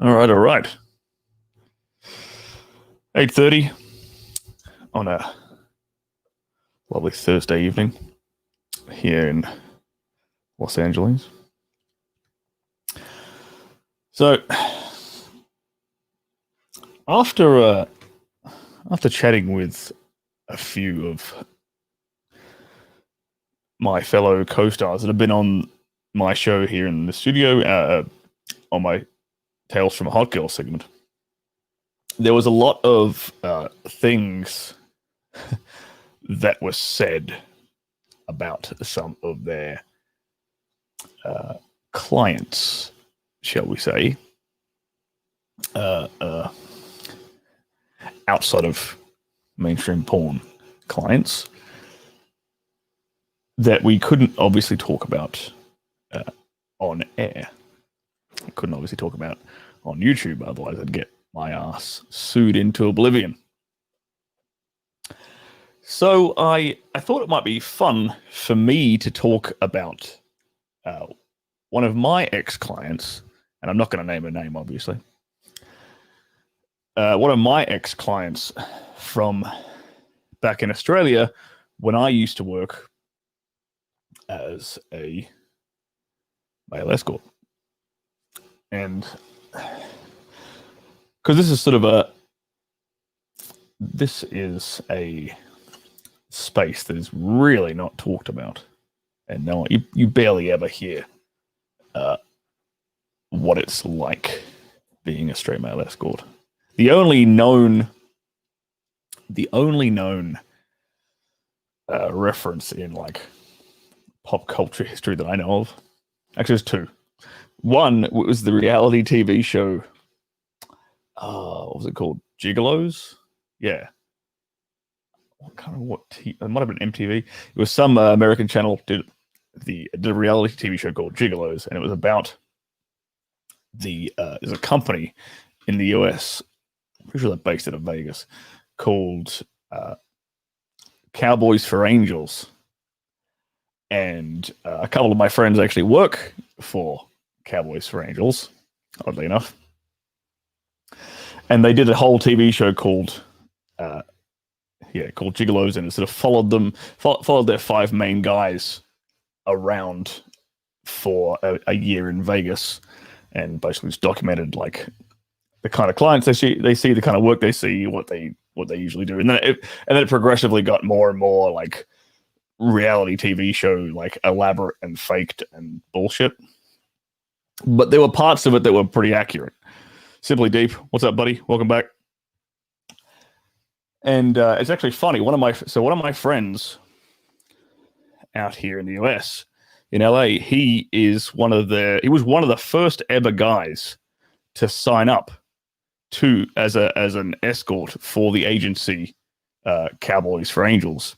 All right, all right. 8:30 on a lovely Thursday evening here in Los Angeles. So after chatting with a few of my fellow co-stars that have been on my show here in the studio, on my Tales from a Hot Girl segment, there was a lot of things that were said about some of their clients, shall we say, outside of mainstream porn clients, that we couldn't obviously talk about on air. I couldn't obviously talk about on YouTube, otherwise I'd get my ass sued into oblivion. So I thought it might be fun for me to talk about one of my ex-clients, and I'm not going to name her name, obviously. One of my ex-clients from back in Australia when I used to work as a male escort. And because this is a space that is really not talked about, and no, you barely ever hear what it's like being a straight male escort. The only known reference in like pop culture history that I know of, actually, there's two. One was the reality TV show. What was it called? Gigolos? Yeah. It might have been MTV. It was some American channel did a reality TV show called Gigolos, and it was about there's a company in the US, I'm pretty sure they're based out of Vegas, called Cowboys for Angels. And a couple of my friends actually work for Cowboys for Angels, oddly enough. And they did a whole TV show called Gigolos, and it sort of followed their five main guys around for a year in Vegas, and basically just documented like the kind of clients they see, the kind of work they see, what they usually do, and then it progressively got more and more like reality TV show, like elaborate and faked and bullshit. But there were parts of it that were pretty accurate. Simply Deep, what's up, buddy? Welcome back. And it's actually funny. One of my friends out here in the US, in LA, he was one of the first ever guys to sign up as an escort for the agency Cowboys for Angels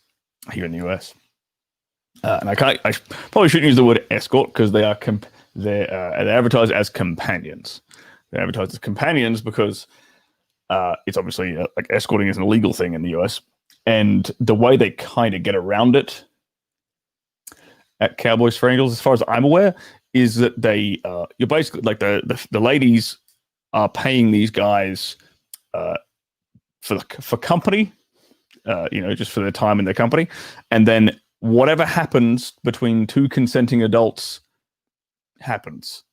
here in the US. And I probably shouldn't use the word escort because they're advertised as companions. They're advertised as companions because it's obviously like escorting is an illegal thing in the US, and the way they kind of get around it at Cowboys for Angels, as far as I'm aware, is that you're basically like the ladies are paying these guys for company, just for their time in their company, and then whatever happens between two consenting adults happens.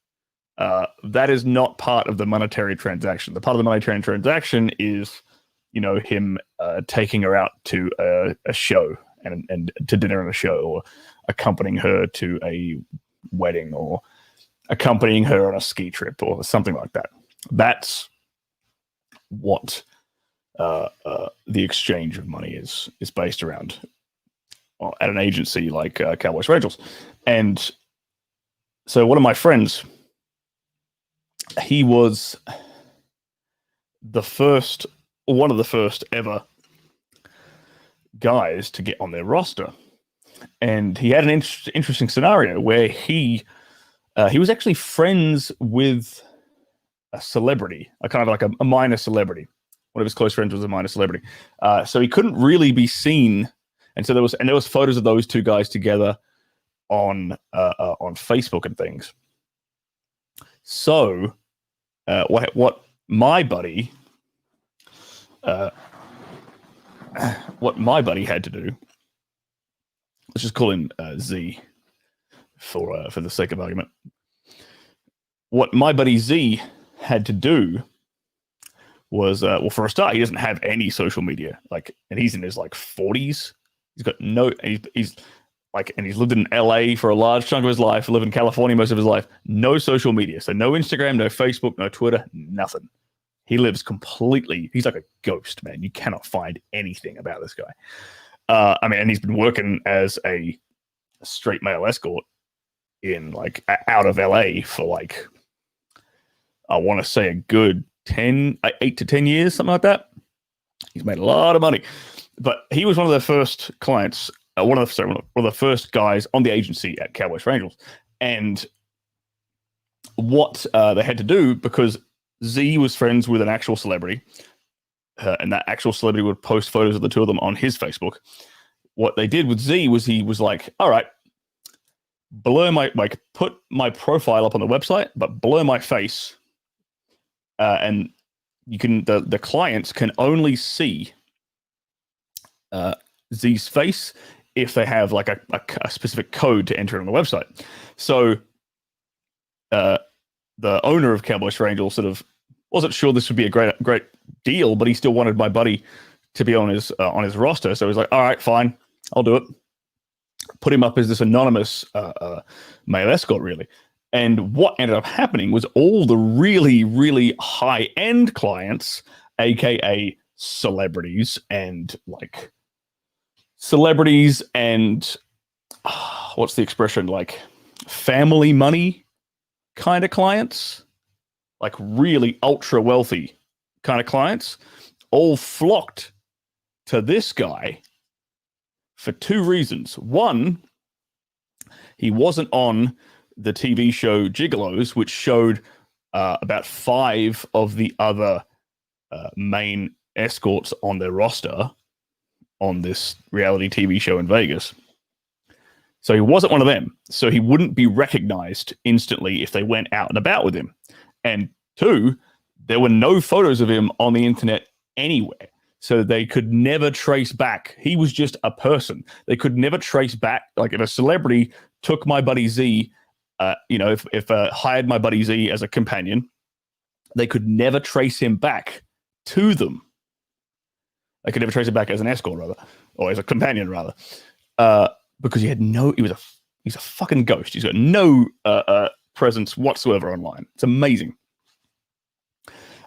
That is not part of the monetary transaction. The part of the monetary transaction is, him taking her out to a show and to dinner and a show, or accompanying her to a wedding, or accompanying her on a ski trip, or something like that. That's what the exchange of money is based around at an agency like Cowboys for Angels. And so one of my friends, he was one of the first ever guys to get on their roster. And he had an interesting scenario where he was actually friends with a celebrity, a kind of like a minor celebrity. One of his close friends was a minor celebrity. So he couldn't really be seen. And so there was photos of those two guys together on Facebook and things. So what my buddy had to do. Let's just call him Z for the sake of argument. What my buddy Z had to do was, well, for a start, he doesn't have any social media. Like, and he's in his like 40s. He's got no. He's like, and he's lived in LA for a large chunk of his life. Lived in California most of his life. No social media, so no Instagram, no Facebook, no Twitter, nothing. He lives completely. He's like a ghost, man. You cannot find anything about this guy. I mean, and he's been working as a straight male escort in like out of LA for like, I want to say a good 8 to 10 years, something like that. He's made a lot of money, but he was one of the first clients, one of the first guys on the agency at Cowboys for Angels. And what they had to do, because Z was friends with an actual celebrity, and that actual celebrity would post photos of the two of them on his Facebook. What they did with Z was he was like, all right, blur my, like, put my profile up on the website, but blur my face. And you can, the clients can only see Z's face if they have like a specific code to enter on the website. So the owner of Cowboys for Angels sort of wasn't sure this would be a great deal, but he still wanted my buddy to be on his roster. So he's like, all right, fine, I'll do it. Put him up as this anonymous male escort, really. And what ended up happening was all the really, really high-end clients, aka celebrities and what's the expression, like family money kind of clients, like really ultra wealthy kind of clients, all flocked to this guy for two reasons. One, he wasn't on the TV show Gigolos, which showed about 5 of the other main escorts on their roster on this reality TV show in Vegas. So he wasn't one of them. So he wouldn't be recognized instantly if they went out and about with him. And 2, there were no photos of him on the internet anywhere. So they could never trace back. He was just a person. They could never trace back. Like if a celebrity took my buddy Z, if hired my buddy Z as a companion, they could never trace him back to them. They could never trace him back as an escort, rather, or as a companion, rather, because he's a fucking ghost. He's got no presence whatsoever online. It's amazing.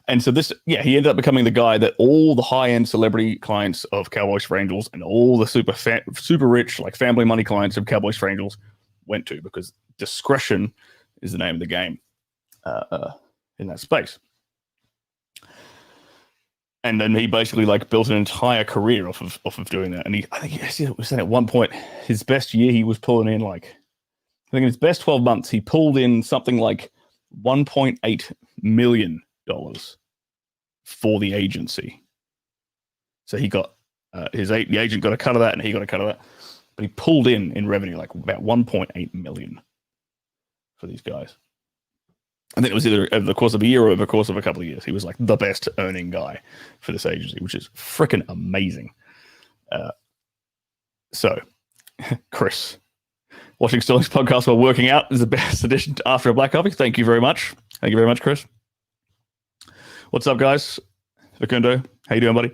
And so he ended up becoming the guy that all the high-end celebrity clients of Cowboys for Angels and all the super rich, like family money clients of Cowboys for Angels went to, because discretion is the name of the game in that space. And then he basically built an entire career off of doing that. And I think he was saying at one point, his best year, he was pulling in I think in his best 12 months, he pulled in something like $1.8 million for the agency. So he got the agent got a cut of that, and he got a cut of that. But he pulled in revenue like about 1.8 million for these guys. And then it was either over the course of a year or over the course of a couple of years. He was like the best earning guy for this agency, which is freaking amazing. So, Chris, watching Sterling's podcast while working out is the best addition to After a Black Coffee. Thank you very much. Thank you very much, Chris. What's up, guys? Facundo, how you doing, buddy?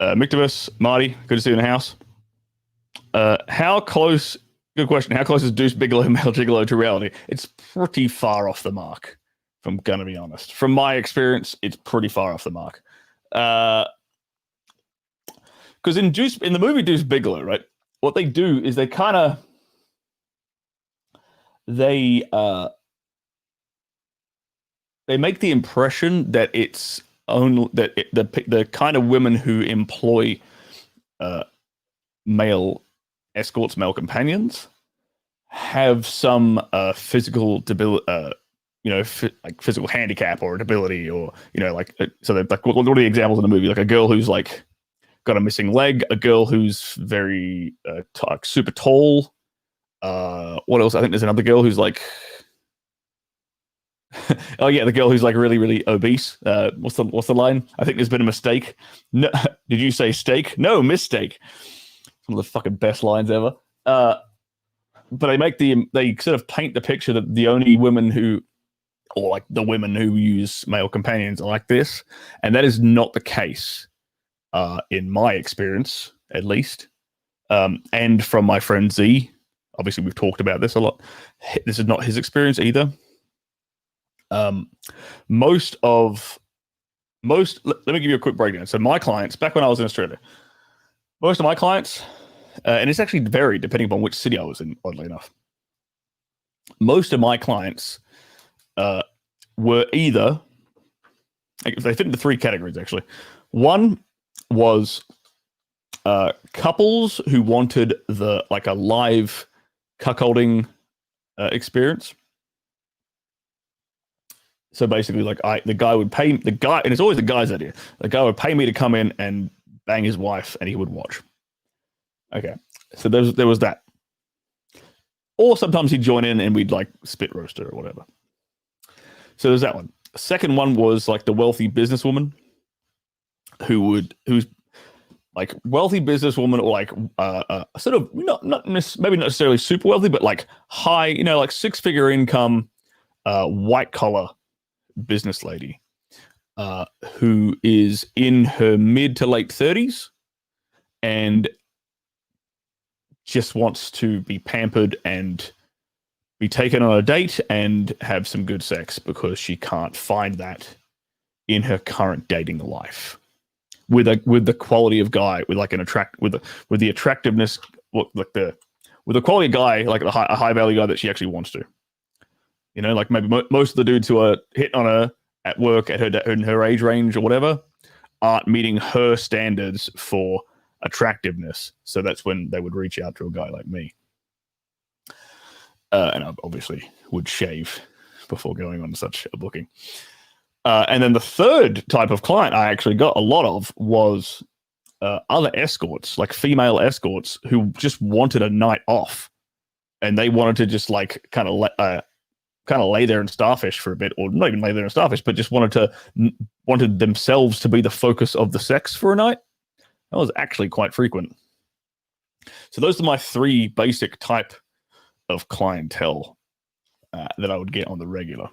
Mictivus, Marty, good to see you in the house. How close... Good question. How close is Deuce Bigelow, male gigolo, to reality? It's pretty far off the mark, if I'm going to be honest. From my experience, it's pretty far off the mark. Because in the movie Deuce Bigelow, right, what they do is they kind of... They make the impression that it's only... that the kind of women who employ male escorts, male companions, have some physical debility, like physical handicap or debility, or so like what are the examples in the movie? Like a girl who's like got a missing leg, a girl who's very super tall. What else? I think there's another girl who's like Oh yeah, the girl who's like really, really obese. What's the line? I think there's been a mistake. No, did you say steak? No, mistake. Some of the fucking best lines ever. But they sort of paint the picture that the only women who, or like the women who use male companions are like this, and that is not the case, in my experience, at least. And from my friend Z, obviously we've talked about this a lot. This is not his experience either. Let me give you a quick breakdown. So my clients, back when I was in Australia, most of my clients, and it's actually varied depending upon which city I was in, oddly enough. Most of my clients were either, they fit into three categories actually. One was couples who wanted a live cuckolding experience. So basically, the guy, and it's always the guy's idea. The guy would pay me to come in and bang his wife, and he would watch. Okay, so there was that. Or sometimes he'd join in and we'd like spit roast her or whatever. So there's that one. The second one was like the wealthy businesswoman who's like wealthy businesswoman, or like sort of maybe not necessarily super wealthy, but like high, like 6-figure income, white collar business lady, who is in her mid to late 30s and just wants to be pampered and be taken on a date and have some good sex because she can't find that in her current dating life with the quality of guy, with like with the attractiveness, with the quality of guy, like a high value guy that she actually wants to. Like maybe most of the dudes who are hitting on her at work in her age range or whatever aren't meeting her standards for attractiveness. So that's when they would reach out to a guy like me. And I obviously would shave before going on such a booking. And then the third type of client I actually got a lot of was other escorts, like female escorts who just wanted a night off. And they wanted to just like kind of lay there and starfish for a bit, or not even lay there and starfish, but just wanted themselves to be the focus of the sex for a night. That was actually quite frequent. So those are my three basic type of clientele that I would get on the regular.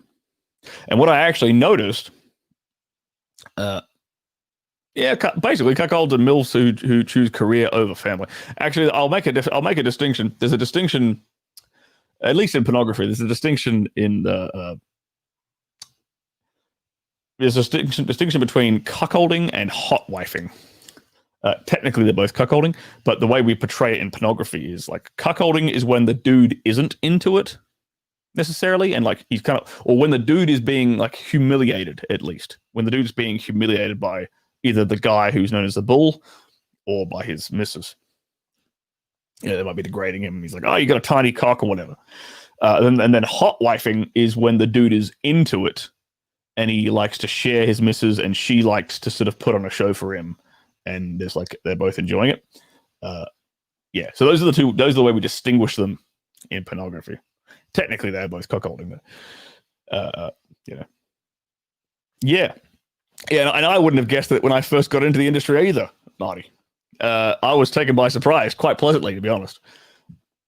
And what I actually noticed, basically cuckolds and milfs who choose career over family. Actually, I'll make a distinction. There's a distinction, at least in pornography. There's a distinction in the there's a distinction between cuckolding and hot wifing. Technically, they're both cuckolding, but the way we portray it in pornography is like cuckolding is when the dude isn't into it necessarily, and like he's kind of, or when the dude is being like humiliated, at least when the dude's being humiliated by either the guy who's known as the bull or by his missus. They might be degrading him. He's like, oh, you got a tiny cock or whatever. And then hot wifing is when the dude is into it and he likes to share his missus and she likes to sort of put on a show for him. And there's like, they're both enjoying it. So those are the way we distinguish them in pornography. Technically, they're both cuckolding. Yeah. And I wouldn't have guessed that when I first got into the industry either, Marty. I was taken by surprise, quite pleasantly, to be honest.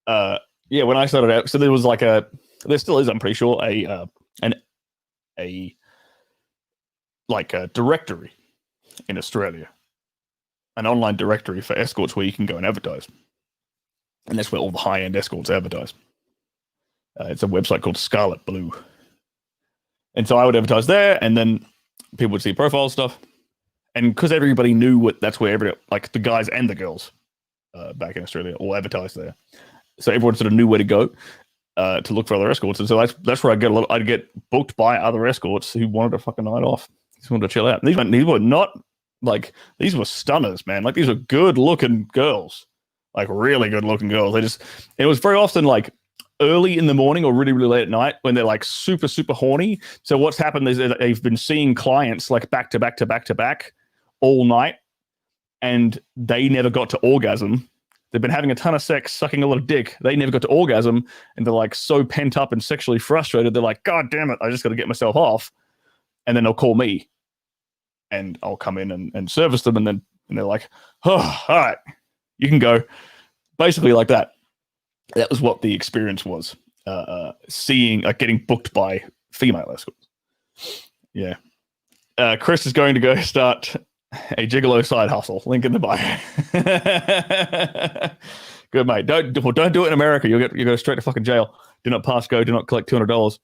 When I started out, so there was like there still is, I'm pretty sure, a directory in Australia, an online directory for escorts where you can go and advertise, and that's where all the high-end escorts advertise. It's a website called Scarlet Blue, and so I would advertise there, and then people would see profile stuff. And because everybody knew that's where the guys and the girls back in Australia all advertised there, so everyone sort of knew where to go to look for other escorts. And so that's where I'd get booked by other escorts who wanted a fucking night off, just wanted to chill out. And these were not like, these were stunners, man. Like, these were good looking girls, like really good looking girls. It was very often like early in the morning or really, really late at night when they're like super, super horny. So what's happened is that they've been seeing clients like back to back to back to back all night, and they never got to orgasm. They've been having a ton of sex, sucking a lot of dick. They never got to orgasm, and they're like so pent up and sexually frustrated. They're like, God damn it, I just got to get myself off. And then they'll call me, and I'll come in and service them, and they're like, oh, all right, you can go. Basically like that. That was what the experience was. Seeing, getting booked by female escorts. Yeah. Chris is going to go start a gigolo side hustle. Link in the bio. Good, mate. Don't do it in America. You go straight to fucking jail. Do not pass go. Do not collect $200.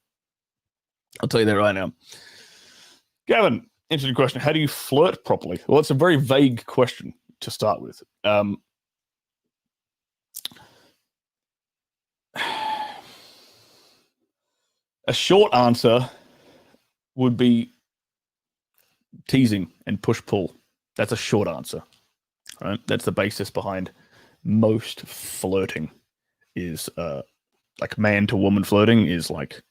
I'll tell you that right now. Gavin, interesting question. How do you flirt properly? Well, it's a very vague question to start with. A short answer would be teasing and push-pull. That's a short answer. Right? That's the basis behind most flirting is like man to woman flirting is like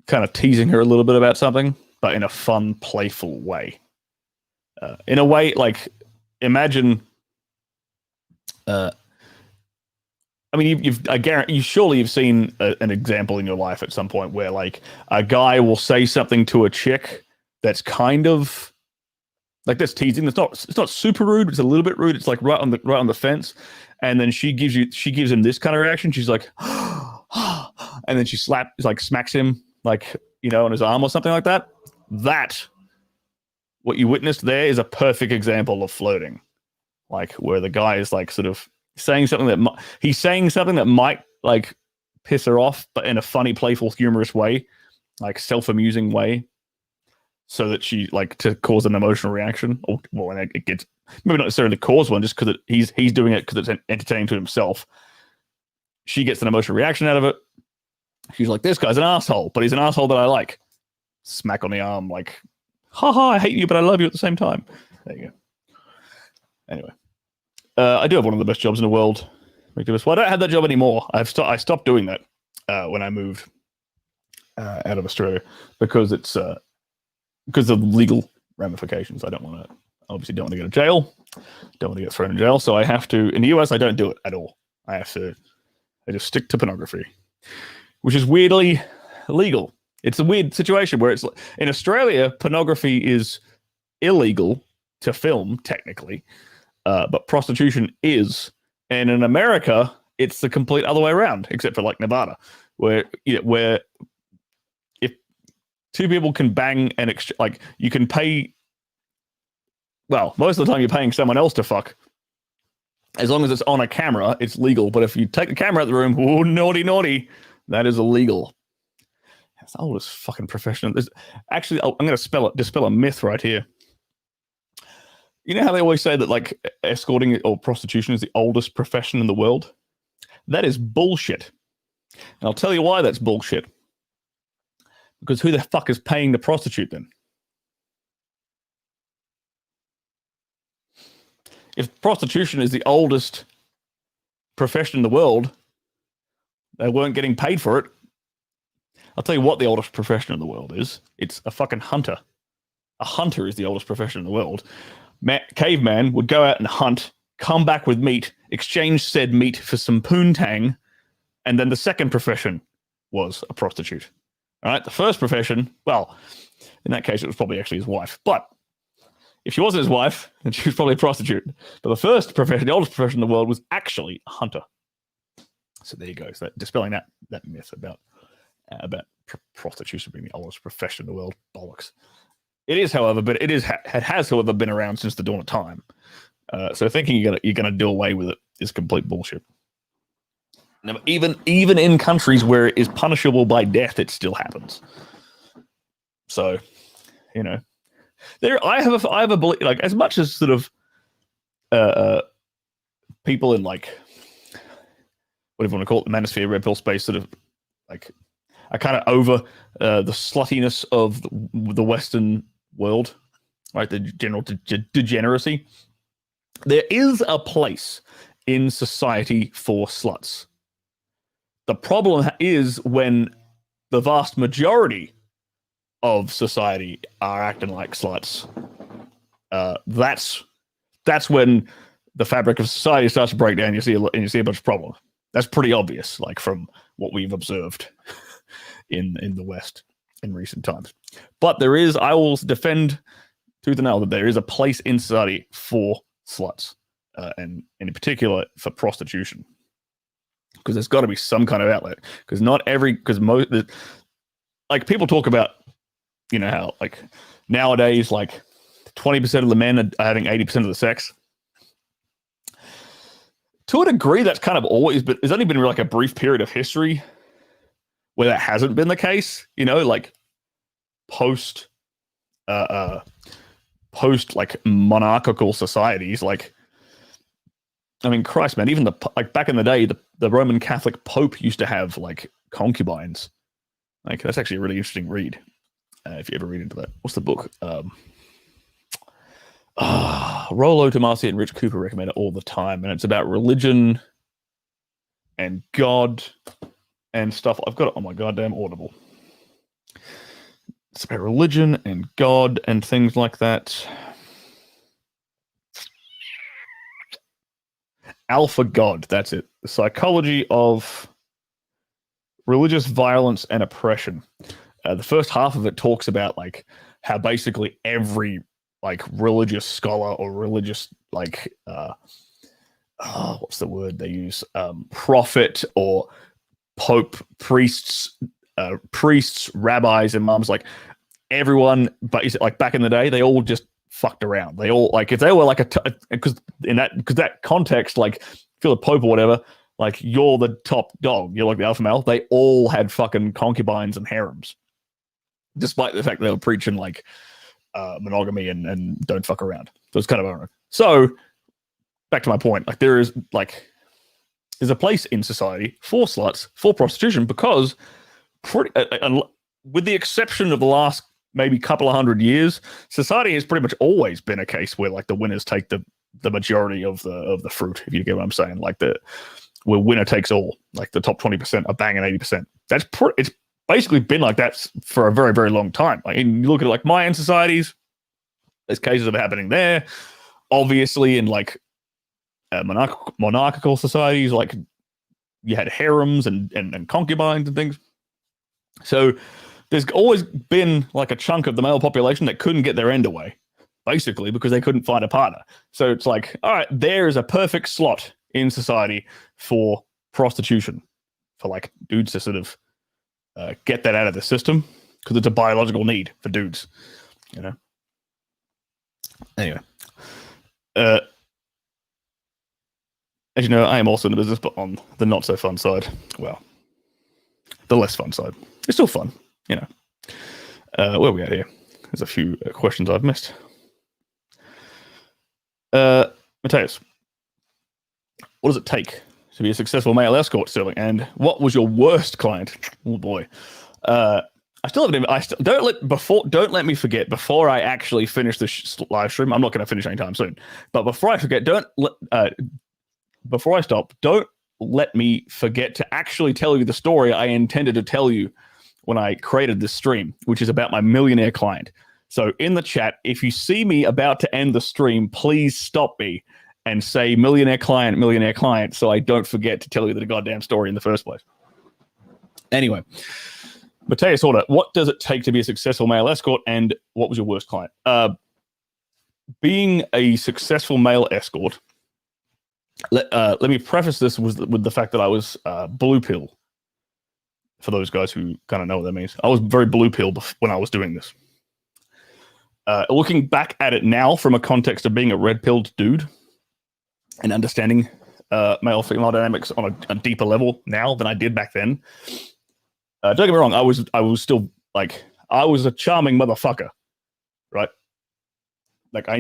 kind of teasing her a little bit about something, but in a fun, playful way. In a way, like imagine I mean, I guarantee surely you've seen an example in your life at some point where like a guy will say something to a chick that's kind of like that's teasing. It's not super rude. It's a little bit rude. It's like right on the fence, and then she gives him this kind of reaction. She's like, and then she smacks him like on his arm or something like that. That what you witnessed there is a perfect example of flirting, like where the guy is like sort of saying something that might like piss her off, but in a funny, playful, humorous way, like self-amusing way, so that she like to cause an emotional reaction. Or well, and it gets maybe not necessarily cause one, just because he's doing it because it's entertaining to himself. She gets an emotional reaction out of it. She's like, "This guy's an asshole, but he's an asshole that I like." Smack on the arm, like, "Ha, I hate you, but I love you at the same time." There you go. Anyway. I do have one of the best jobs in the world. Well, I don't have that job anymore. I stopped doing that when I moved out of Australia because it's because of legal ramifications. Obviously don't want to go to jail. Don't want to get thrown in jail. So I have to, in the US, I don't do it at all. I just stick to pornography, which is weirdly illegal. It's a weird situation where it's in Australia, pornography is illegal to film technically. But prostitution is, and in America, it's the complete other way around, except for like Nevada, where if two people can bang and like you can pay, well, most of the time you're paying someone else to fuck. As long as it's on a camera, it's legal. But if you take the camera out of the room, oh, naughty, that is illegal. That's the oldest fucking profession. Actually, I'm going to dispel a myth right here. You know how they always say that like escorting or prostitution is the oldest profession in the world? That is bullshit. And I'll tell you why that's bullshit. Because who the fuck is paying the prostitute then? If prostitution is the oldest profession in the world, they weren't getting paid for it. I'll tell you what the oldest profession in the world is. It's a fucking hunter. A hunter is the oldest profession in the world. Caveman would go out and hunt, come back with meat, exchange said meat for some poontang, and then the second profession was a prostitute. All right, the first profession, well, in that case, it was probably actually his wife. But if she wasn't his wife, then she was probably a prostitute. But the first profession, the oldest profession in the world, was actually a hunter. So there you go. So dispelling that myth about prostitution being the oldest profession in the world, bollocks. It is, however, but it has, however, been around since the dawn of time. So thinking you're gonna do away with it is complete bullshit. Now, even in countries where it is punishable by death, it still happens. So, I have a belief, like as much as sort of people in like whatever you want to call it, the manosphere, red pill space, sort of like are kind of over the sluttiness of the Western world, right? The general degeneracy. There is a place in society for sluts. The problem is when the vast majority of society are acting like sluts. That's when the fabric of society starts to break down, you see a bunch of problems. That's pretty obvious, like from what we've observed in the West in recent times. But there is, I will defend tooth and nail that there is a place in society for sluts, and in particular for prostitution, because there's got to be some kind of outlet. Because most, like, people talk about, you know, how like nowadays, like 20% of the men are having 80% of the sex. To a degree, that's kind of always, but there's only been like a brief period of history where that hasn't been the case. You know, like post like monarchical societies. Like, I mean, Christ, man, even like back in the day, the Roman Catholic Pope used to have like concubines. Like, that's actually a really interesting read. If you ever read into that. What's the book? Rollo Tomasi and Rich Cooper recommend it all the time, and it's about religion and God and stuff. I've got it on my goddamn Audible. It's about religion and God and things like that. Alpha God, that's it. The psychology of religious violence and oppression. The first half of it talks about like how basically every like religious scholar or religious like what's the word they use, prophet or pope, priests, rabbis, and imams, like everyone, but like back in the day, they all just fucked around. They all, like, if they were like because that context, like if you're the pope or whatever, like you're the top dog, you're like the alpha male. They all had fucking concubines and harems, despite the fact that they were preaching like monogamy and don't fuck around. So it's kind of ironic. So back to my point, like there's a place in society for sluts, for prostitution, because with the exception of the last maybe couple of 100 years, society has pretty much always been a case where like the winners take the majority of the fruit, if you get what I'm saying. Like where winner takes all, like the top 20% are banging 80%. It's basically been like that for a very, very long time. Like, and you look at like Mayan societies, there's cases of it happening there. Obviously, in like monarchical societies, like you had harems and concubines and things. So there's always been like a chunk of the male population that couldn't get their end away, basically because they couldn't find a partner. So it's like, all right, there is a perfect slot in society for prostitution, for like dudes to sort of get that out of the system, because it's a biological need for dudes, you know. Anyway, as you know, I am also in the business, but on the not so fun side. Well, the less fun side. It's still fun, you know. Where are we at here? There's a few questions I've missed. Mateus, what does it take to be a successful male escort, Stirling? And what was your worst client? Oh boy. I still haven't. Don't let me forget before I actually finish this live stream. I'm not going to finish anytime soon. But before I forget, before I stop, don't let me forget to actually tell you the story I intended to tell you when I created this stream, which is about my millionaire client. So in the chat, if you see me about to end the stream, please stop me and say millionaire client, so I don't forget to tell you the goddamn story in the first place. Anyway, Mateus Order, what does it take to be a successful male escort, and what was your worst client? Being a successful male escort, let me preface this with the fact that I was blue pill. For those guys who kind of know what that means, I was very blue pill when I was doing this. Looking back at it now from a context of being a red pilled dude and understanding male-female dynamics on a deeper level now than I did back then. Don't get me wrong, I was still like, I was a charming motherfucker, right? Like I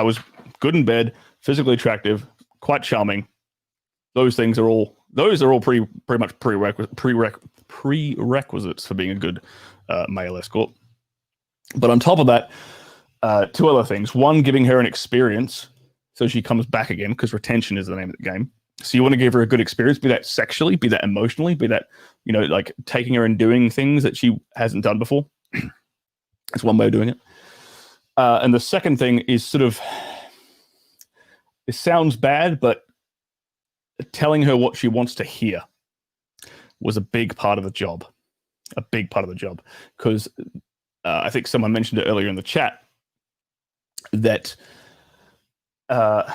was good in bed, physically attractive, quite charming. Those are all pretty much prerequisites for being a good male escort. But on top of that, two other things. One, giving her an experience so she comes back again, because retention is the name of the game. So you want to give her a good experience, be that sexually, be that emotionally, be that, you know, like taking her and doing things that she hasn't done before. That's one way of doing it. And the second thing is sort of It sounds bad, but telling her what she wants to hear was a big part of the job. A big part of the job. Because I think someone mentioned it earlier in the chat that, the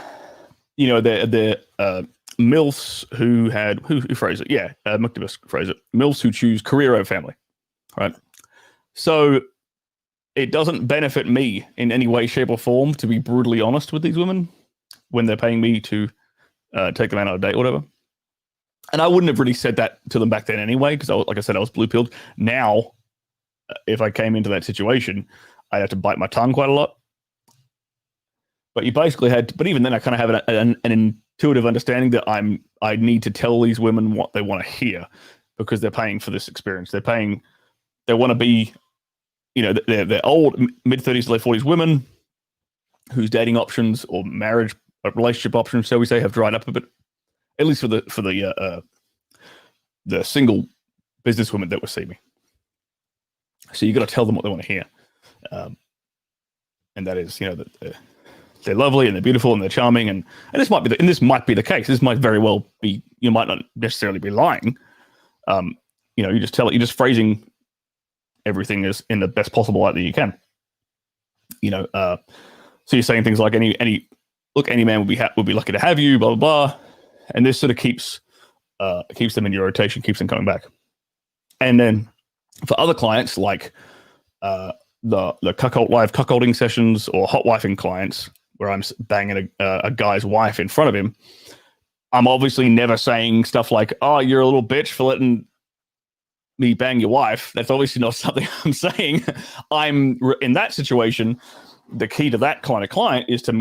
MILFs who had, who phrased it? Yeah, Muktabus phrased it. MILFs who choose career over family, right? So it doesn't benefit me in any way, shape, or form to be brutally honest with these women when they're paying me to take them out on a date or whatever. And I wouldn't have really said that to them back then anyway, because like I said, I was blue-pilled. Now, if I came into that situation, I'd have to bite my tongue quite a lot. But you basically had, but even then, I kind of have an intuitive understanding that I need to tell these women what they want to hear because they're paying for this experience. They want to be, they're old, mid-30s to late 40s women whose dating options or marriage, relationship options, shall we say, have dried up a bit. At least for the single businesswomen that will see me. So you got to tell them what they want to hear, and that is, that they're lovely and they're beautiful and they're charming, and this might be the case. This might very well be. You might not necessarily be lying. You just tell it. You're just phrasing everything as in the best possible light that you can. So you're saying things like any man would be lucky to have you, blah blah blah. And this sort of keeps them in your rotation, keeps them coming back. And then for other clients, like the live cuckolding sessions or hot wifing clients, where I'm banging a guy's wife in front of him, I'm obviously never saying stuff like, "Oh, you're a little bitch for letting me bang your wife." That's obviously not something I'm saying. In that situation, the key to that kind of client is to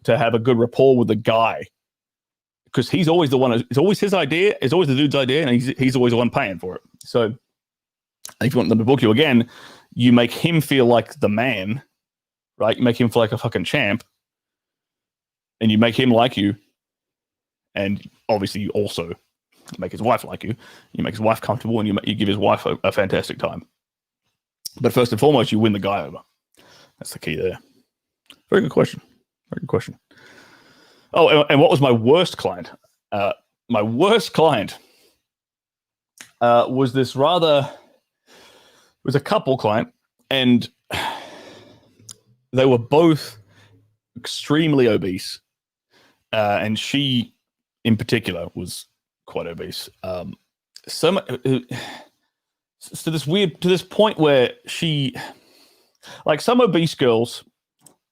have a good rapport with the guy. Because he's always the one. It's always his idea. It's always the dude's idea, and he's always the one paying for it. So, if you want them to book you again, you make him feel like the man, right? You make him feel like a fucking champ, and you make him like you. And obviously, you also make his wife like you. You make his wife comfortable, and you give his wife a fantastic time. But first and foremost, you win the guy over. That's the key there. Very good question. Very good question. Oh, and what was my worst client? My worst client was this was a couple client, and they were both extremely obese, and she, in particular, was quite obese. To this point where she, like some obese girls,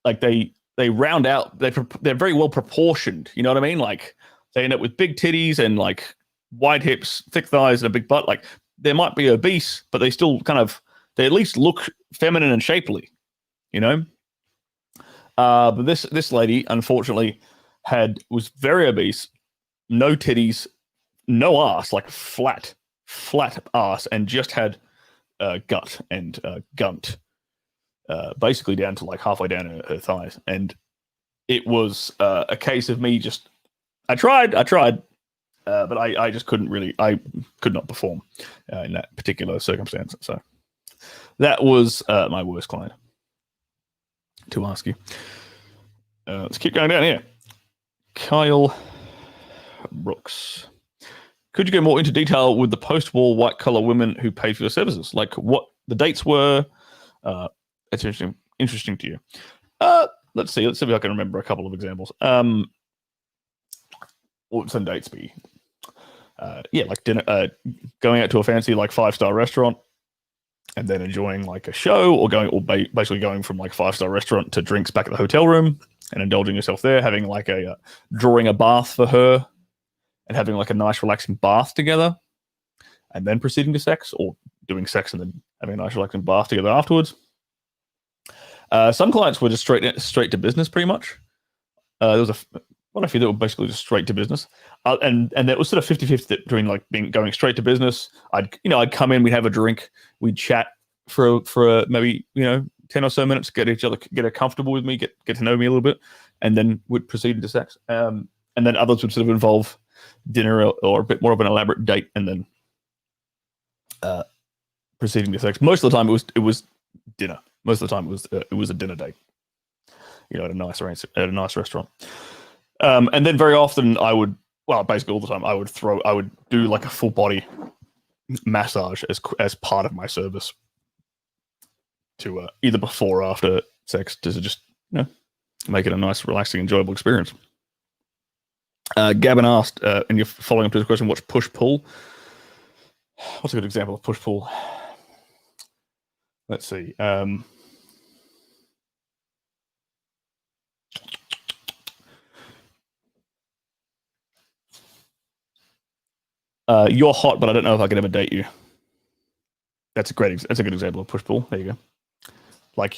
like they round out. They're very well proportioned. You know what I mean? Like they end up with big titties and like wide hips, thick thighs, and a big butt. Like they might be obese, but they still they at least look feminine and shapely. But this lady, unfortunately, was very obese, no titties, no ass, like flat ass, and just had gut and gunt. Basically down to like halfway down her thighs. And it was a case of me I tried, but I just I could not perform in that particular circumstance. So that was my worst client, to ask you. Let's keep going down here. Kyle Brooks. Could you go more into detail with the post-war white-collar women who paid for your services? Like what the dates were? It's interesting to you. Let's see if I can remember a couple of examples. What would some dates be? Like dinner, going out to a fancy like 5-star restaurant, and then enjoying like a show, or basically going from like 5-star restaurant to drinks back at the hotel room and indulging yourself there, having like drawing a bath for her, and having like a nice relaxing bath together, and then proceeding to sex, or doing sex and then having a nice relaxing bath together afterwards. Some clients were just straight to business, pretty much. There was quite a few that were basically just straight to business, and it was sort of 50-50 between like going straight to business. I'd come in, we'd have a drink, we'd chat for maybe 10 or so minutes, get her comfortable with me, get to know me a little bit, and then would proceed into sex. And then others would sort of involve dinner or a bit more of an elaborate date, and then proceeding to sex. Most of the time, it was dinner. Most of the time, it was a dinner date. At a nice restaurant. And then very often I would, well, basically all the time, I would do like a full body massage as part of my service to either before or after sex to just, make it a nice, relaxing, enjoyable experience. Gavin asked, and you're following up to this question, what's push-pull? What's a good example of push-pull? Let's see. You're hot, but I don't know if I can ever date you. That's a good example of push-pull. There you go. Like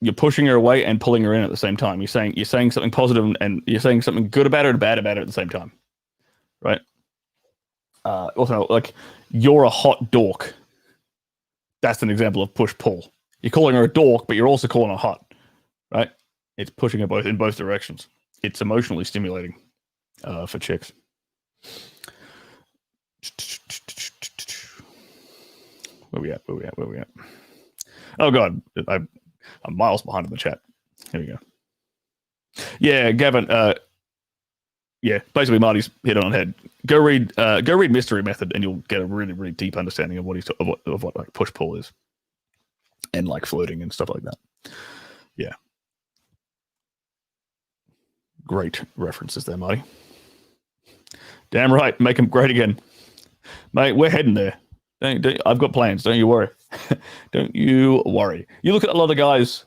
you're pushing her away and pulling her in at the same time. You're saying something positive and you're saying something good about her and bad about her at the same time, right? Also, like, you're a hot dork. That's an example of push-pull. You're calling her a dork, but you're also calling her hot, right? It's pushing her in both directions. It's emotionally stimulating for chicks. Where we at? Oh god, I'm miles behind in the chat. Here we go. Yeah, Gavin. Yeah, basically Marty's hit it on the head. Go read Mystery Method, and you'll get a really, really deep understanding of what like push pull is, and like flirting and stuff like that. Yeah, great references there, Marty. Damn right, make them great again, mate. We're heading there. I've got plans. Don't you worry. Don't you worry. You look at a lot of guys.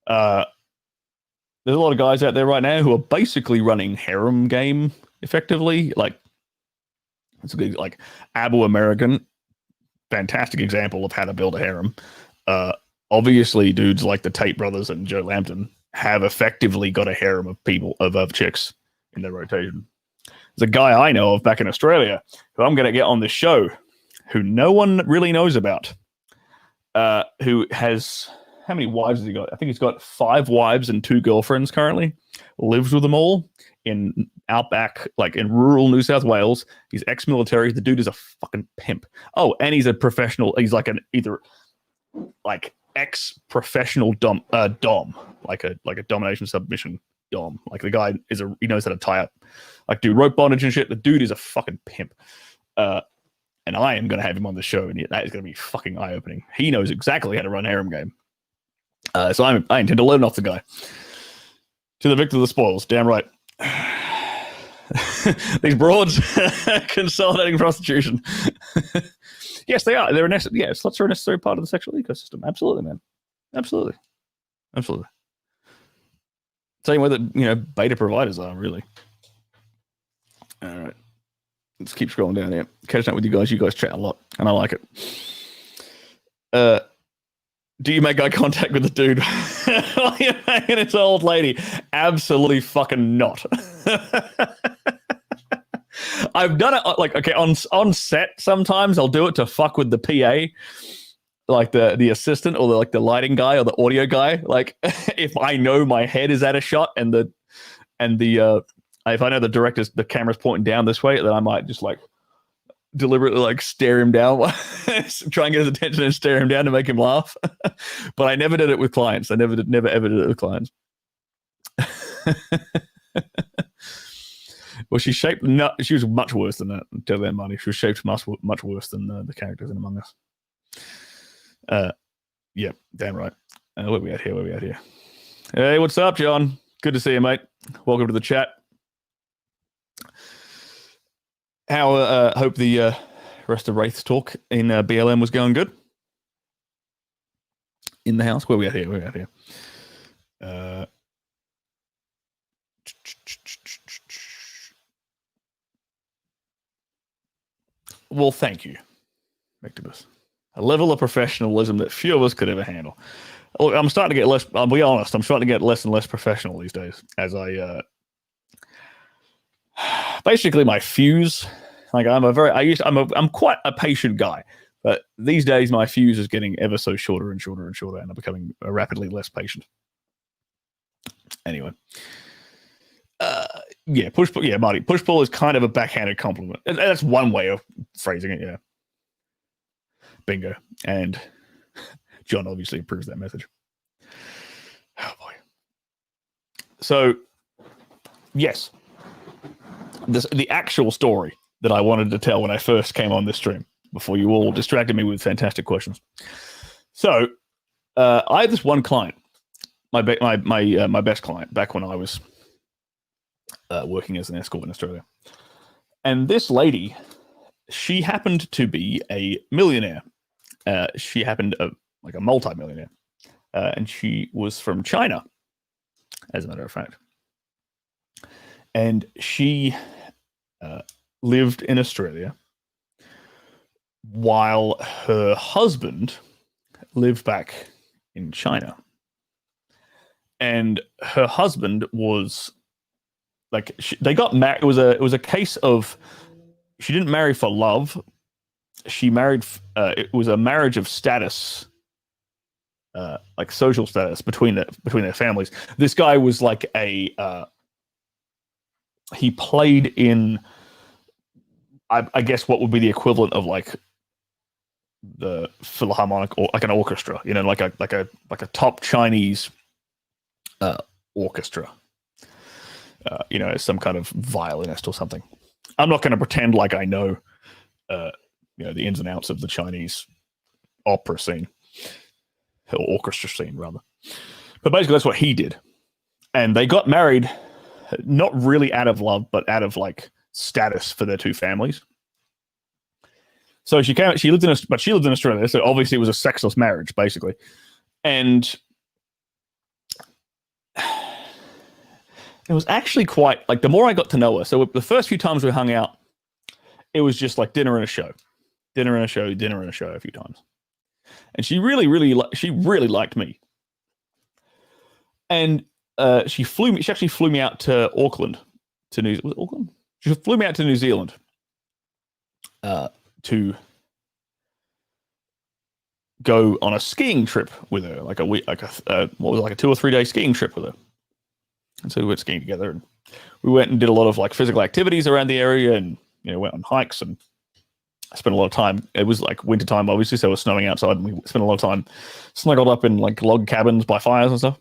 There's a lot of guys out there right now who are basically running harem game effectively. Like, it's like Abu American, fantastic example of how to build a harem. Obviously, dudes like the Tate brothers and Joe Lambton have effectively got a harem of people of chicks in their rotation. There's a guy I know of back in Australia who I'm going to get on this show, who no one really knows about, who has, how many wives has he got? I think he's got 5 wives and 2 girlfriends currently, lives with them all in outback, like in rural New South Wales. He's ex-military. The dude is a fucking pimp. Oh, and he's a professional. He's like either ex-professional dom, like a domination submission dom. Like, the guy he knows how to tie up, like, do rope bondage and shit. The dude is a fucking pimp. And I am going to have him on the show, and that is going to be fucking eye-opening. He knows exactly how to run harem game. So I intend to learn off the guy. To the victor of the spoils, damn right. These broads consolidating prostitution. Yes, they are. Sluts are a necessary part of the sexual ecosystem. Absolutely, man. Absolutely. Same way that beta providers are, really. All right. Let's keep scrolling down here. Catching up with you guys. You guys chat a lot, and I like it. Do you make eye contact with the dude while you're banging his old lady? Absolutely fucking not. I've done it, like, okay, on set sometimes I'll do it to fuck with the PA, like the assistant or the lighting guy or the audio guy. Like, if I know my head is at a shot and if I know the camera's pointing down this way, then I might just like deliberately like stare him down, try and get his attention and stare him down to make him laugh. But I never did it with clients. I never ever did it with clients. Well, she was much worse than that. Tell that money. She was shaped much worse than the characters in Among Us. Yeah, damn right. Where we at here? Hey, what's up, John? Good to see you, mate. Welcome to the chat. How hope the rest of Wraith's talk in BLM was going good in the house. Where we at here? Well, thank you, Victimus. A level of professionalism that few of us could ever handle. Look, I'm starting to get less. I'll be honest. I'm starting to get less and less professional these days as I. Basically, my fuse. Like, I'm quite a patient guy, but these days my fuse is getting ever so shorter and shorter and shorter, and I'm becoming rapidly less patient. Anyway, Marty, push pull is kind of a backhanded compliment. That's one way of phrasing it. Yeah, bingo. And John obviously approves that message. Oh boy. So yes, the actual story that I wanted to tell when I first came on this stream, before you all distracted me with fantastic questions. So I had this one client, my best client, back when I was working as an escort in Australia. And this lady, she happened to be a millionaire. She happened like a multi-millionaire. And she was from China, as a matter of fact. And she lived in Australia while her husband lived back in China. And her husband was like, they got married. It was a case of, she didn't marry for love. She married. It was a marriage of status, like social status between their families. This guy was like he played in, I guess, what would be the equivalent of like the Philharmonic, or like an orchestra, like a top Chinese orchestra, as some kind of violinist or something. I'm not going to pretend like I know, the ins and outs of the Chinese opera scene, or orchestra scene rather. But basically, that's what he did, and they got married, not really out of love, but out of like status for their two families. So she lived in Australia, so obviously it was a sexless marriage, basically. And it was actually quite, like, the more I got to know her, so the first few times we hung out, it was just like dinner and a show a few times. And she really liked me. And she actually flew me out to Auckland, was it Auckland? She flew me out to New Zealand to go on a skiing trip with her, like a 2 or 3 day skiing trip with her. And so we went skiing together, and we went and did a lot of like physical activities around the area, and went on hikes, and I spent a lot of time. It was like winter time, obviously, so it was snowing outside, and we spent a lot of time snuggled up in like log cabins by fires and stuff.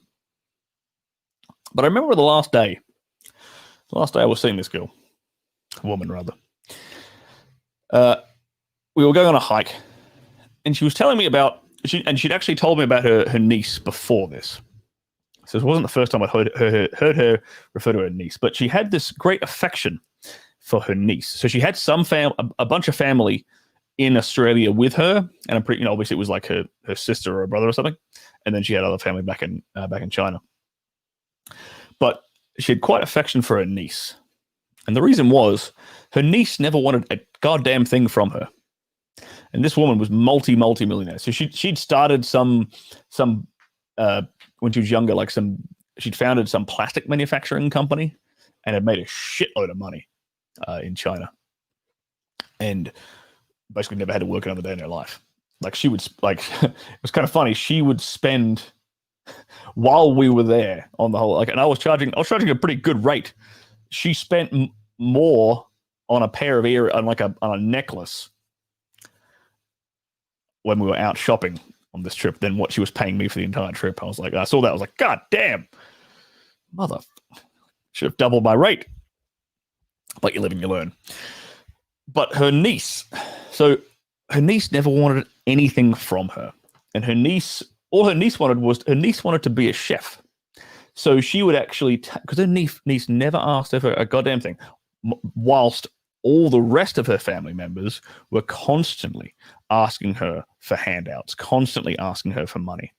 But I remember the last day I was seeing this girl, woman rather. We were going on a hike, and she was telling me about, she'd actually told me about her niece before this. So it wasn't the first time I'd heard her refer to her niece, but she had this great affection for her niece. So she had a bunch of family in Australia with her, and I'm pretty, obviously it was like her sister or her brother or something, and then she had other family back in China. But she had quite affection for her niece, and the reason was her niece never wanted a goddamn thing from her. And this woman was multi-millionaire. So she'd started some when she was younger, like she'd founded some plastic manufacturing company and had made a shitload of money in China, and basically never had to work another day in her life. Like she would, like, it was kind of funny. She would spend, while we were there on the whole, like, and I was charging a pretty good rate. She spent more on a pair of on a necklace when we were out shopping on this trip than what she was paying me for the entire trip. I saw that. I was like, God damn, mother, should have doubled my rate. But you live and you learn. But her niece never wanted anything from her. And all her niece wanted to be a chef. So she would actually, because her niece never asked her for a goddamn thing, whilst all the rest of her family members were constantly asking her for handouts, constantly asking her for money.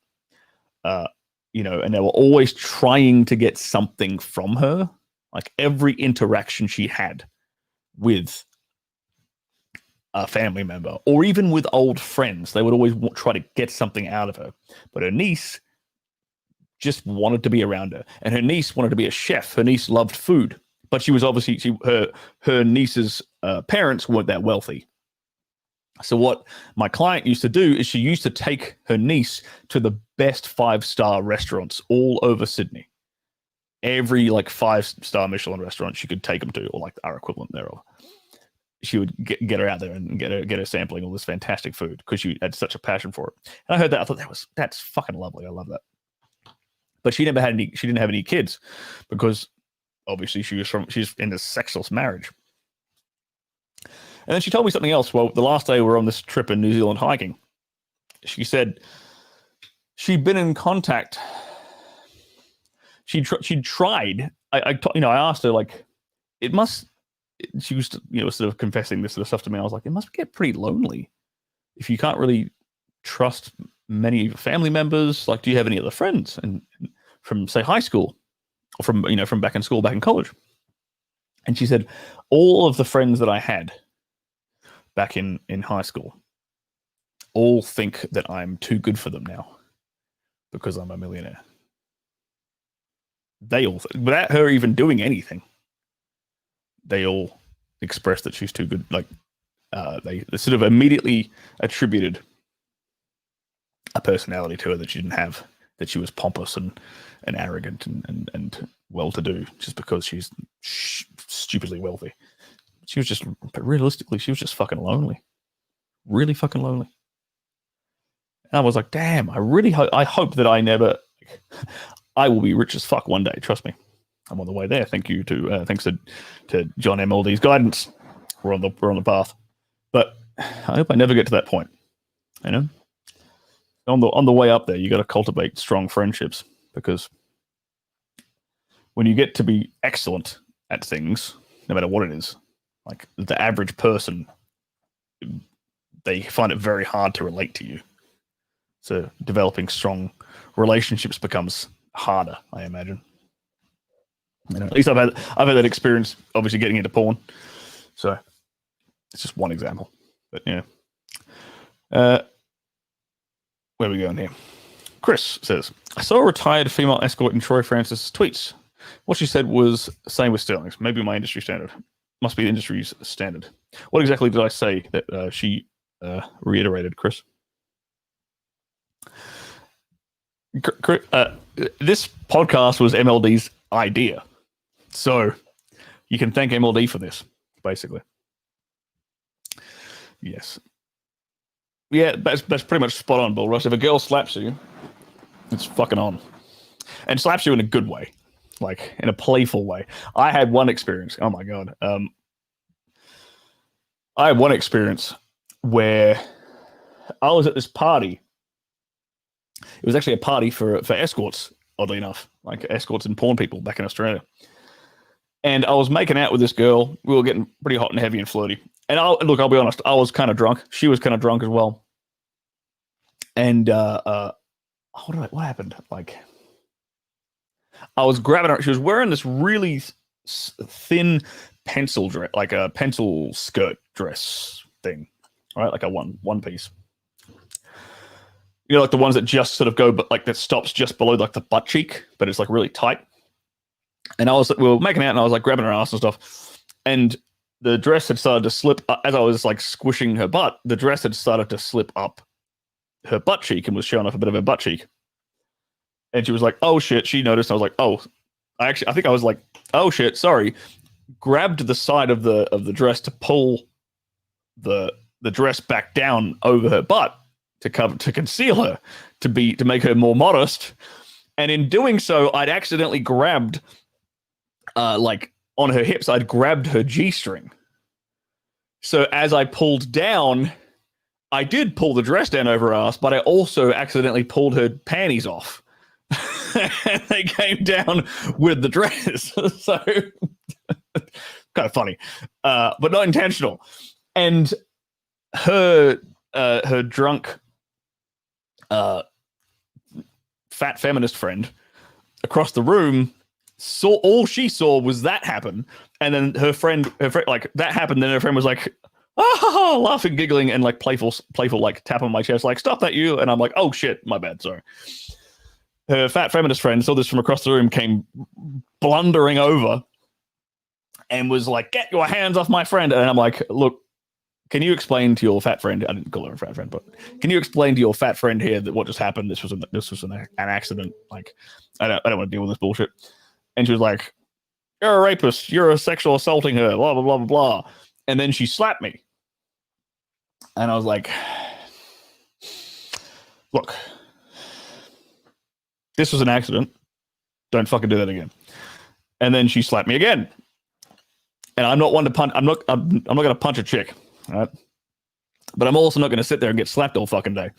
And they were always trying to get something from her. Like every interaction she had with a family member, or even with old friends, they would always try to get something out of her. But her niece just wanted to be around her, and her niece wanted to be a chef. Her niece loved food, but she was obviously her niece's parents weren't that wealthy. So what my client used to do is she used to take her niece to the best 5-star restaurants all over Sydney. Every like 5-star Michelin restaurant she could take them to, or like our equivalent thereof. She would get her out there and get her sampling all this fantastic food because she had such a passion for it. And I heard that, I thought that's fucking lovely. I love that. But she didn't have any kids because obviously she's in this sexless marriage. And then she told me something else. Well, the last day we were on this trip in New Zealand hiking, she said she'd been in contact. She tried. I asked her, like, it must. She was, sort of confessing this sort of stuff to me. I was like, it must get pretty lonely if you can't really trust many of your family members. Like, do you have any other friends and from, say, high school, or from back in school, back in college? And she said, all of the friends that I had back in high school all think that I'm too good for them now because I'm a millionaire. They all, without her even doing anything, they all expressed that she's too good. Like, they sort of immediately attributed a personality to her that she didn't have, that she was pompous and arrogant and well-to-do just because she's stupidly wealthy. She was just, but realistically, she was just fucking lonely. Really fucking lonely. And I was like, damn, I hope that I never, I will be rich as fuck one day. Trust me. I'm on the way there. Thanks to John MLD's guidance. We're on the path. But I hope I never get to that point. You know? On the way up there, you got to cultivate strong friendships, because when you get to be excellent at things, no matter what it is, like the average person, they find it very hard to relate to you. So developing strong relationships becomes harder, I imagine. At least I've had that experience, obviously, getting into porn. So it's just one example. But yeah. Where are we going here? Chris says, I saw a retired female escort in Troy Francis' tweets. What she said was the same with Stirling's. Maybe my industry standard. Must be the industry's standard. What exactly did I say that she reiterated, Chris? This podcast was MLD's idea. So you can thank MLD for this, basically. Yes. Yeah, that's pretty much spot on, Bull Rush. If a girl slaps you, it's fucking on. And slaps you in a good way, like in a playful way. I had one experience. Oh my God. I had one experience where I was at this party. It was actually a party for escorts, oddly enough, like escorts and porn people back in Australia. And I was making out with this girl. We were getting pretty hot and heavy and flirty. And I'll be honest, I was kind of drunk. She was kind of drunk as well. And what happened? Like, I was grabbing her. She was wearing this really thin pencil dress, like a pencil skirt dress thing, right? Like a one piece. You know, like the ones that just sort of go, but like that stops just below like the butt cheek, but it's like really tight. And we were making out, and I was like grabbing her ass and stuff. And the dress had started to slip as I was like squishing her butt. The dress had started to slip up her butt cheek and was showing off a bit of her butt cheek. And she was like, "Oh shit!" She noticed. I was like, "Oh, I think I was like, oh shit, sorry." Grabbed the side of the dress to pull the dress back down over her butt to conceal her, to make her more modest. And in doing so, I'd accidentally grabbed, like on her hips, I'd grabbed her G-string. So as I pulled down, I did pull the dress down over her ass, but I also accidentally pulled her panties off. And they came down with the dress. So kind of funny, but not intentional. And her drunk fat feminist friend across the room she saw was that happen. And then her friend like that happened, then her friend was like, oh, laughing, giggling, and like playful like tap on my chest, like, "Stop that, you." And I'm like, "Oh shit, my bad, sorry." Her fat feminist friend saw this from across the room, came blundering over and was like, "Get your hands off my friend." And I'm like, "Look, can you explain to your fat friend," I didn't call her a fat friend, but can you explain to your fat friend here that what just happened, this was an accident, like, I don't want to deal with this bullshit. And she was like, "You're a rapist, you're a sexual assaulting her, blah blah blah blah blah." And then she slapped me. And I was like, "Look, this was an accident. Don't fucking do that again." And then she slapped me again. And I'm not one to punch. I'm not going to punch a chick. All right. But I'm also not going to sit there and get slapped all fucking day.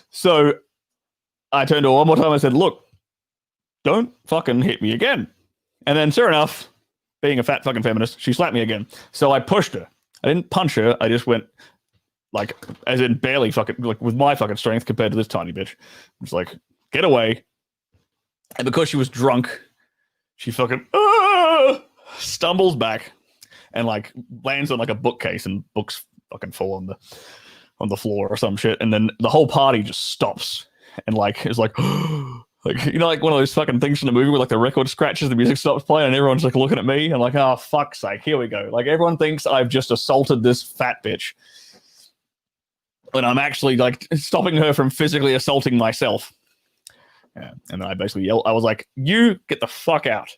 So I turned to her one more time. I said, look, don't fucking hit me again. And then sure enough, being a fat fucking feminist, she slapped me again. So I pushed her. I didn't punch her. I just went like, as in barely fucking, like with my fucking strength compared to this tiny bitch. I was like, get away. And because she was drunk, she fucking stumbles back and like lands on like a bookcase and books fucking fall on the floor or some shit. And then the whole party just stops and like it's like like, you know, like one of those fucking things from the movie where like the record scratches, the music stops playing, and everyone's like looking at me and like, oh fuck's sake, here we go. Like everyone thinks I've just assaulted this fat bitch, and I'm actually like stopping her from physically assaulting myself. Yeah, and then I basically yelled. I was like, "You get the fuck out!"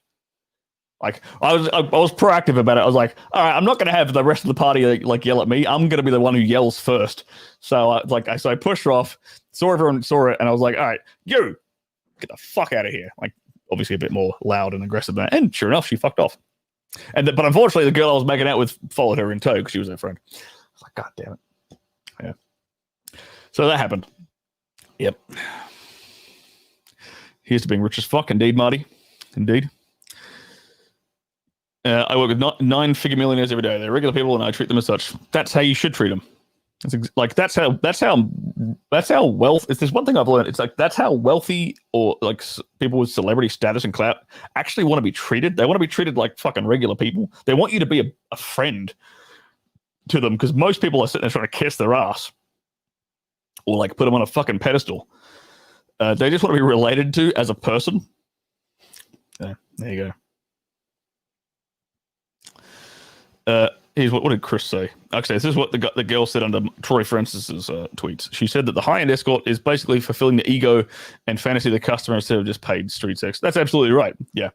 Like I was proactive about it. I was like, "All right, I'm not going to have the rest of the party like yell at me. I'm going to be the one who yells first." So I pushed her off. Everyone saw it, and I was like, "All right, you get the fuck out of here!" Like obviously a bit more loud and aggressive than that. And sure enough, she fucked off. But unfortunately, the girl I was making out with followed her in tow because she was her friend. I was like, God damn it. Yeah. So that happened. Yep. Here's to being rich as fuck. Indeed, Marty. Indeed. I work with 9-figure millionaires every day. They're regular people, and I treat them as such. That's how you should treat them. That's how wealth. If there's one thing I've learned, it's like that's how wealthy or like people with celebrity status and clout actually want to be treated. They want to be treated like fucking regular people. They want you to be a friend to them, because most people are sitting there trying to kiss their ass or like put them on a fucking pedestal. They just want to be related to as a person. There you go. Here's what did Chris say? Actually, this is what the girl said under Troy Francis's tweets. She said that the high-end escort is basically fulfilling the ego and fantasy of the customer instead of just paid street sex. That's absolutely right. Yeah,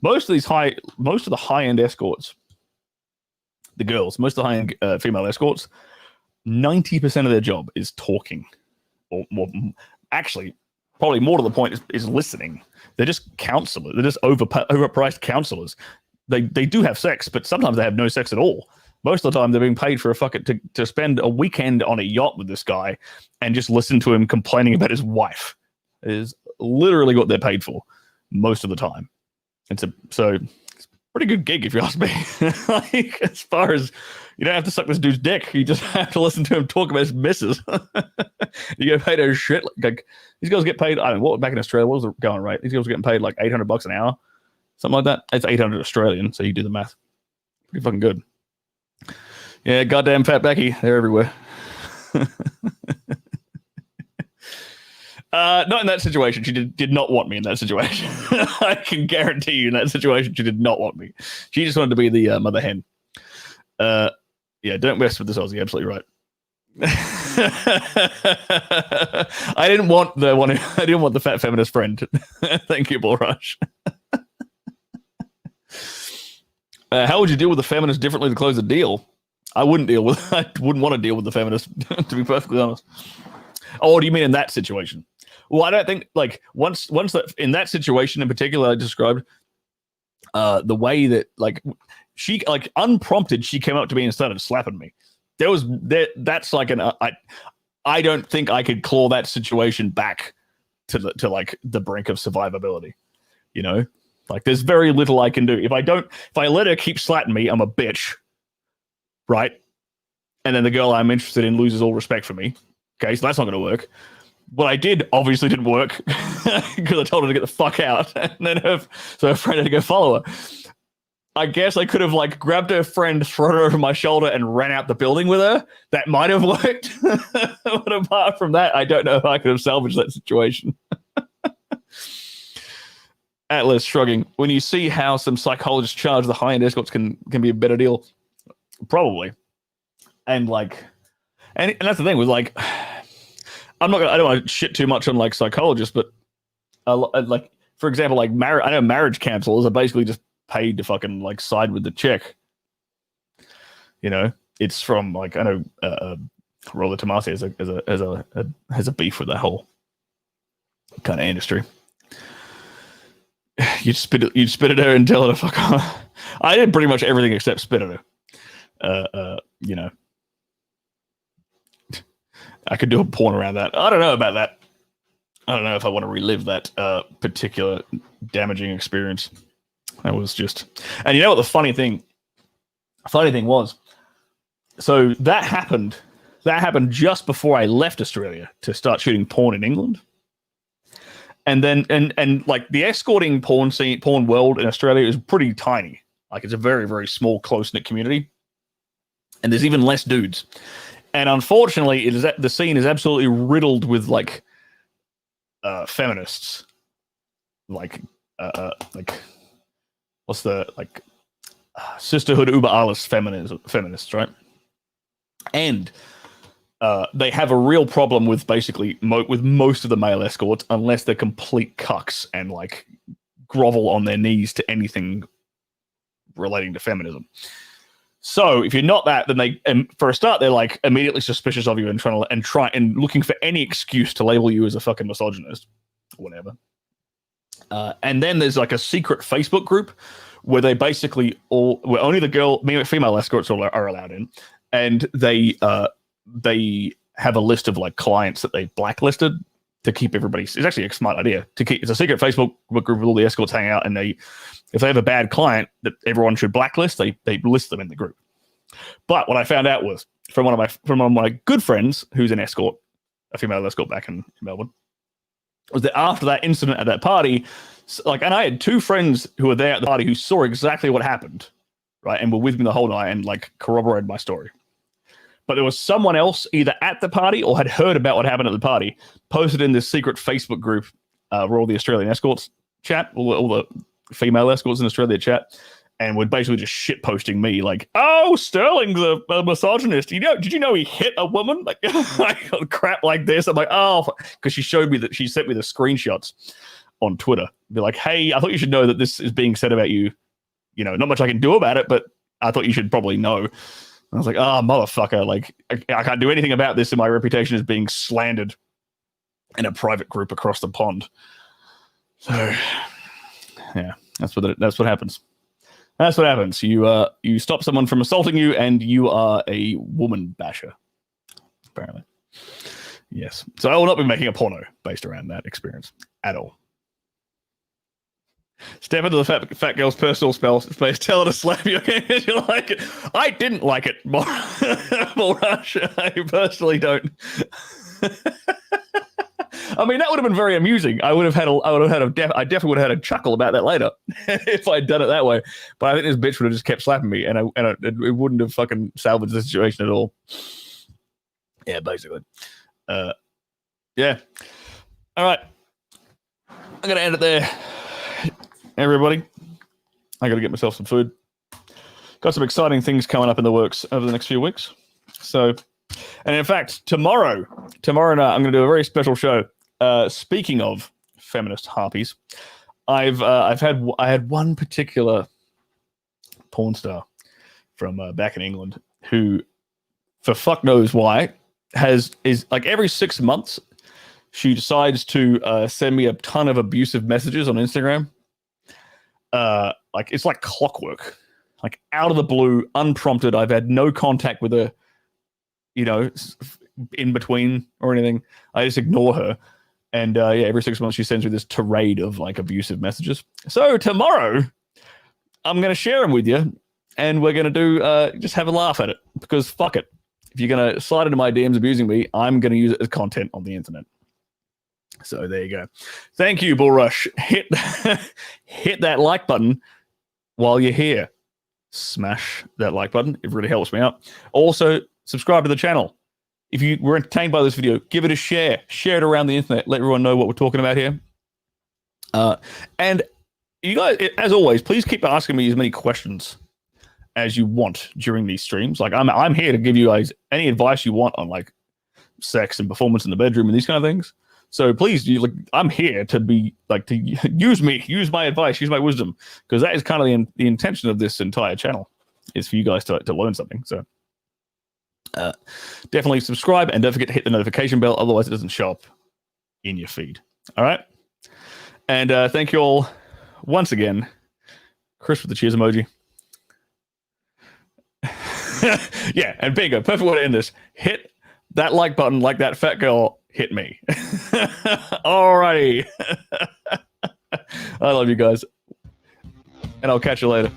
most of the high-end escorts, the girls, most of the high-end female escorts, 90% of their job is talking, or more. Actually, probably more to the point is listening. They're just counselors. They're just overpriced counselors. They do have sex, but sometimes they have no sex at all. Most of the time, they're being paid for a fucking to spend a weekend on a yacht with this guy and just listen to him complaining about his wife. It is literally what they're paid for most of the time. So it's a pretty good gig, if you ask me. Like, as far as you don't have to suck this dude's dick, you just have to listen to him talk about his missus. You get paid a shit. Like these girls get paid. I don't know what back in Australia. What was the going rate? These girls are getting paid like $800 an hour. Something like that. It's 800 Australian, so you do the math. Pretty fucking good. Yeah, goddamn fat Becky. They're everywhere. Not in that situation. She did not want me in that situation. I can guarantee you in that situation, she did not want me. She just wanted to be the mother hen. Yeah, don't mess with this Aussie. Absolutely right. I didn't want the fat feminist friend. Thank you, Bull Rush. How would you deal with the feminist differently to close a deal? I wouldn't want to deal with the feminist, to be perfectly honest. Oh, do you mean in that situation? Well, I don't think like once that in that situation in particular I described, the way that like she like unprompted she came up to me and started slapping me. That's like I don't think I could claw that situation back to like the brink of survivability, you know. Like, there's very little I can do. If I let her keep slapping me, I'm a bitch, right? And then the girl I'm interested in loses all respect for me. Okay, so that's not going to work. What I did obviously didn't work because I told her to get the fuck out, and then her friend had to go follow her. I guess I could have like grabbed her friend, thrown her over my shoulder, and ran out the building with her. That might have worked, but apart from that, I don't know if I could have salvaged that situation. Atlas shrugging. When you see how some psychologists charge the high-end escorts can be a better deal, probably. And like, and that's the thing with like, I don't want to shit too much on like psychologists, but like for example, like I know marriage counselors are basically just paid to fucking like side with the chick. You know, it's from like I know Roller Tomasi has a beef with that whole kind of industry. You'd spit at her and tell her to fuck off. I did pretty much everything except spit at her. You know, I could do a porn around that. I don't know about that. I don't know if I want to relive that particular damaging experience. That was just, and you know what the funny thing was? So that happened just before I left Australia to start shooting porn in England. And then and like the escorting porn world in Australia is pretty tiny. Like it's a very, very small, close-knit community. And there's even less dudes. And unfortunately, the scene is absolutely riddled with like feminists. Like what's the like sisterhood über alles feminists, right? And they have a real problem with basically with most of the male escorts, unless they're complete cucks and like grovel on their knees to anything relating to feminism. So if you're not that, then they, and for a start, they're like immediately suspicious of you and try and looking for any excuse to label you as a fucking misogynist or whatever. And then there's like a secret Facebook group where they basically where only the female escorts are allowed in, and they have a list of like clients that they blacklisted to keep everybody. It's actually a smart idea to keep. It's a secret Facebook group where all the escorts hang out, and if they have a bad client that everyone should blacklist, they list them in the group. But what I found out was from one of my good friends who's an escort, a female escort back in Melbourne, was that after that incident at that party, like, and I had two friends who were there at the party who saw exactly what happened, right, and were with me the whole night and like corroborated my story. But there was someone else either at the party or had heard about what happened at the party, posted in this secret Facebook group where all the Australian escorts chat, all the female escorts in Australia chat, and would basically just shit posting me like, "Oh, Stirling's a misogynist. Did you know he hit a woman?" Like, crap like this. I'm like, "Oh," because she sent me the screenshots on Twitter. Be like, "Hey, I thought you should know that this is being said about you. You know, not much I can do about it, but I thought you should probably know." I was like, "Oh, motherfucker! Like, I can't do anything about this, and my reputation is being slandered in a private group across the pond." So, yeah, that's what happens. That's what happens. You stop someone from assaulting you, and you are a woman basher. Apparently, yes. So I will not be making a porno based around that experience at all. Step into the fat girl's personal space. Tell her to slap you again if you like it. I didn't like it more. I personally don't. I mean, that would have been very amusing. I definitely would have had a chuckle about that later if I'd done it that way. But I think this bitch would have just kept slapping me, and it wouldn't have fucking salvaged the situation at all. Yeah, basically. Yeah. All right. I'm gonna end it there. Everybody, I got to get myself some food. Got some exciting things coming up in the works over the next few weeks. So, and in fact, tomorrow night, I'm going to do a very special show. Speaking of feminist harpies, I had one particular porn star from back in England who, for fuck knows why, is like every 6 months she decides to send me a ton of abusive messages on Instagram. Like it's like clockwork, like out of the blue, unprompted. I've had no contact with her, you know, in between or anything. I just ignore her. And yeah, every 6 months she sends me this tirade of like abusive messages. So tomorrow I'm going to share them with you, and we're going to do just have a laugh at it, because fuck it. If you're going to slide into my DMs abusing me, I'm going to use it as content on the internet. So there you go. Thank you, Bull Rush. Hit that like button while you're here. Smash that like button. It really helps me out. Also, subscribe to the channel. If you were entertained by this video, give it a share. Share it around the internet. Let everyone know what we're talking about here. And you guys, as always, please keep asking me as many questions as you want during these streams. Like I'm here to give you guys any advice you want on like sex and performance in the bedroom and these kind of things. So please, I'm here to be like to use my advice, use my wisdom, because that is kind of the intention of this entire channel, is for you guys to learn something. So definitely subscribe, and don't forget to hit the notification bell, otherwise it doesn't show up in your feed. All right, and thank you all once again, Chris with the cheers emoji. Yeah, and bingo, perfect way to end this. Hit that like button like that fat girl hit me. Alrighty. I love you guys. And I'll catch you later.